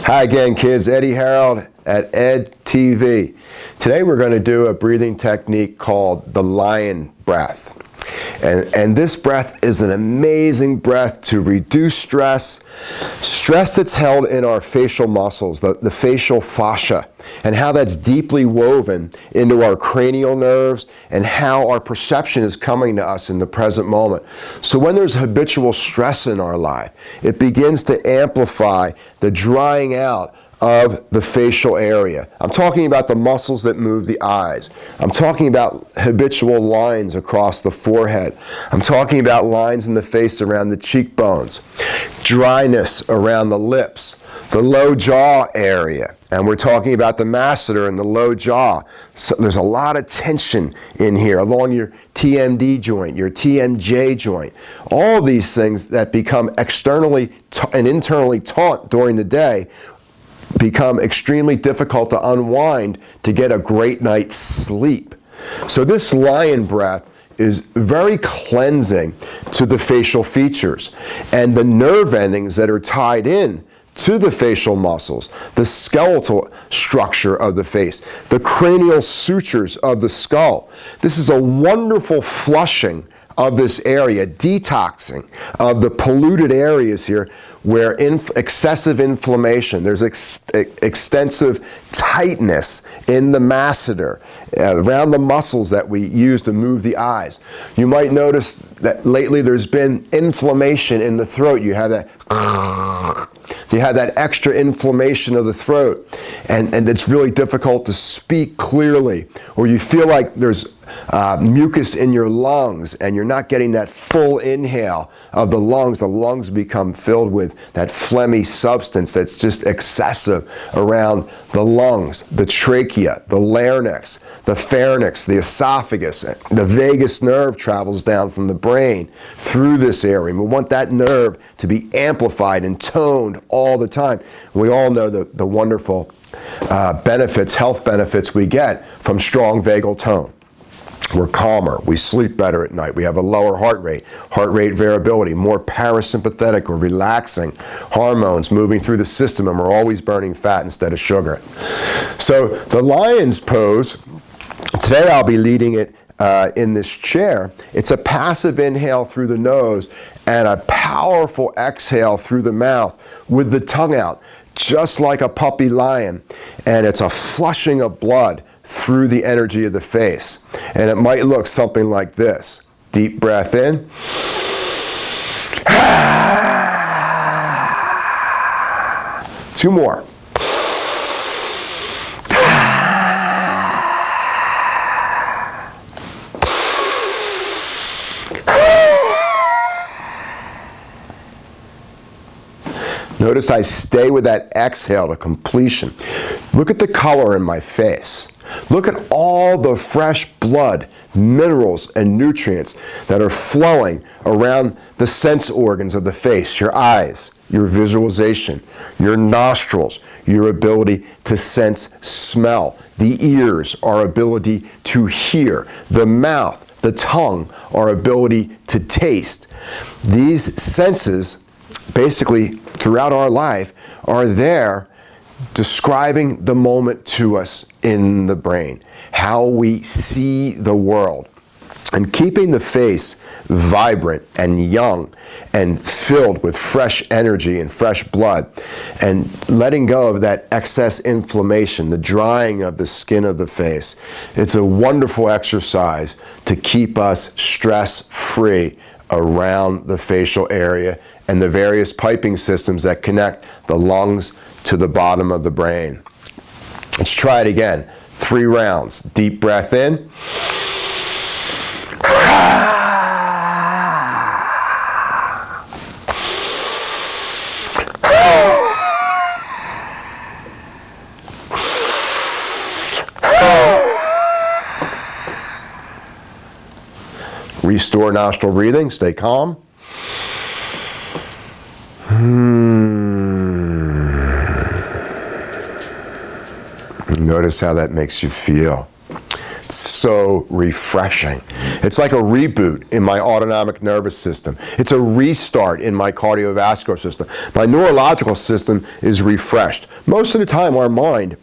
Hi again, kids. Eddie Harold at Ed TV. Today we're going to do a breathing technique called the lion breath. And this breath is an amazing breath to reduce stress that's held in our facial muscles, the facial fascia, and how that's deeply woven into our cranial nerves and how our perception is coming to us in the present moment. So when there's habitual stress in our life, it begins to amplify the drying out of the facial area. I'm talking about the muscles that move the eyes. I'm talking about habitual lines across the forehead. I'm talking about lines in the face around the cheekbones, dryness around the lips, the low jaw area, and we're talking about the masseter and the low jaw. So there's a lot of tension in here along your TMD joint, your TMJ joint. All of these things that become externally and internally taut during the day become extremely difficult to unwind to get a great night's sleep. So this lion breath is very cleansing to the facial features and the nerve endings that are tied in to the facial muscles, the skeletal structure of the face, the cranial sutures of the skull. This is a wonderful flushing of this area, detoxing of the polluted areas here where excessive inflammation, there's extensive tightness in the masseter, around the muscles that we use to move the eyes. You might notice that lately there's been inflammation in the throat. You have that extra inflammation of the throat, and it's really difficult to speak clearly, or you feel like there's mucus in your lungs and you're not getting that full inhale of the lungs. The lungs become filled with that phlegmy substance that's just excessive around the lungs, the trachea, the larynx, the pharynx, the esophagus. The vagus nerve travels down from the brain through this area. We want that nerve to be amplified and toned all the time. We all know the wonderful benefits, health benefits we get from strong vagal tone. We're calmer, we sleep better at night, we have a lower heart rate variability, more parasympathetic or relaxing hormones moving through the system, and we're always burning fat instead of sugar. So the lion's pose, today I'll be leading it in this chair. It's a passive inhale through the nose and a powerful exhale through the mouth with the tongue out, just like a puppy lion, and it's a flushing of blood through the energy of the face. And it might look something like this. Deep breath in. Two more. Notice I stay with that exhale to completion. Look at the color in my face. Look at all the fresh blood, minerals, and nutrients that are flowing around the sense organs of the face, your eyes, your visualization, your nostrils, your ability to sense smell, the ears, our ability to hear, the mouth, the tongue, our ability to taste. These senses, basically throughout our life, are there describing the moment to us in the brain, how we see the world. And keeping the face vibrant and young and filled with fresh energy and fresh blood, and letting go of that excess inflammation, the drying of the skin of the face. It's a wonderful exercise to keep us stress-free around the facial area and the various piping systems that connect the lungs to the bottom of the brain. Let's try it again. 3 rounds. Deep breath in. Restore nostril breathing. Stay calm. Notice how that makes you feel. It's so refreshing. It's like a reboot in my autonomic nervous system. It's a restart in my cardiovascular system. My neurological system is refreshed. Most of the time, our mind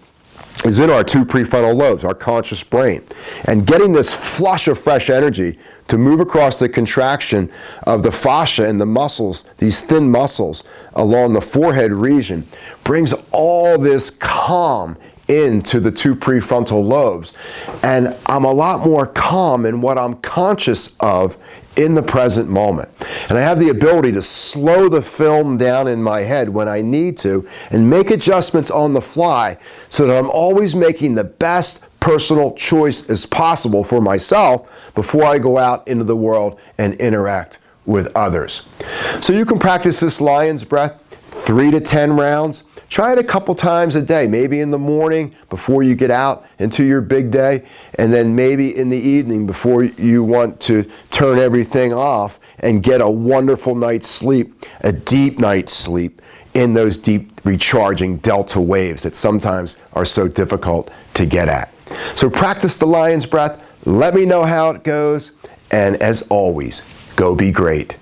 is in our two prefrontal lobes, our conscious brain. And getting this flush of fresh energy to move across the contraction of the fascia and the muscles, these thin muscles along the forehead region, brings all this calm into the two prefrontal lobes. And I'm a lot more calm in what I'm conscious of in the present moment. And I have the ability to slow the film down in my head when I need to and make adjustments on the fly so that I'm always making the best personal choice as possible for myself before I go out into the world and interact with others. So you can practice this lion's breath 3 to 10 rounds. Try it a couple times a day, maybe in the morning before you get out into your big day, and then maybe in the evening before you want to turn everything off and get a wonderful night's sleep, a deep night's sleep in those deep recharging delta waves that sometimes are so difficult to get at. So practice the lion's breath. Let me know how it goes, and as always, go be great.